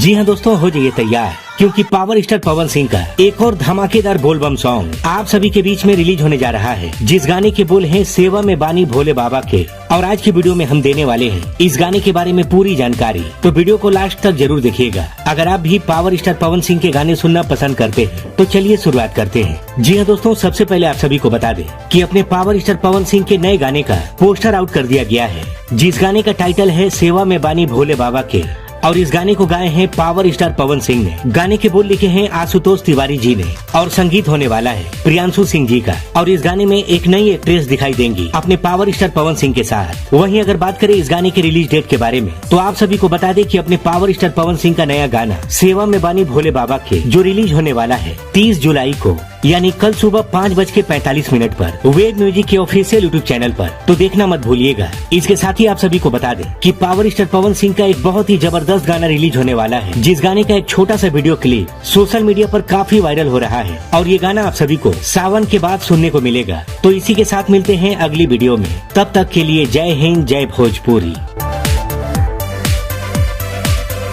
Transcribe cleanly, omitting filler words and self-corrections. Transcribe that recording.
जी हाँ दोस्तों, हो जाइए तैयार क्योंकि पावर स्टार पवन सिंह का एक और धमाकेदार बोलबम सॉन्ग आप सभी के बीच में रिलीज होने जा रहा है, जिस गाने के बोल हैं सेवा में बानी भोले बाबा के। और आज की वीडियो में हम देने वाले हैं इस गाने के बारे में पूरी जानकारी, तो वीडियो को लास्ट तक जरूर देखिएगा। अगर आप भी पावर स्टार पवन सिंह के गाने सुनना पसंद करते हैं तो चलिए शुरुआत करते हैं। जी हाँ दोस्तों, सबसे पहले आप सभी को बता दें कि अपने पावर स्टार पवन सिंह के नए गाने का पोस्टर आउट कर दिया गया है, जिस गाने का टाइटल है सेवा में बानी भोले बाबा के। और इस गाने को गाए हैं पावर स्टार पवन सिंह ने। गाने के बोल लिखे हैं आशुतोष तिवारी जी ने और संगीत होने वाला है प्रियांशु सिंह जी का। और इस गाने में एक नई एक्ट्रेस दिखाई देंगी अपने पावर स्टार पवन सिंह के साथ। वहीं अगर बात करें इस गाने के रिलीज डेट के बारे में, तो आप सभी को बता दें कि अपने पावर स्टार पवन सिंह का नया गाना सेवा में बानी भोले बाबा के जो रिलीज होने वाला है 30 जुलाई को, यानी कल सुबह 5:45 पर वेद म्यूजिक के ऑफिशियल यूट्यूब चैनल पर, तो देखना मत भूलिएगा। इसके साथ ही आप सभी को बता दें कि पावर स्टार पवन सिंह का एक बहुत ही जबरदस्त गाना रिलीज होने वाला है, जिस गाने का एक छोटा सा वीडियो क्लिप सोशल मीडिया पर काफी वायरल हो रहा है। और ये गाना आप सभी को सावन के बाद सुनने को मिलेगा। तो इसी के साथ मिलते हैं अगली वीडियो में, तब तक के लिए जय हिंद, जय भोजपुरी।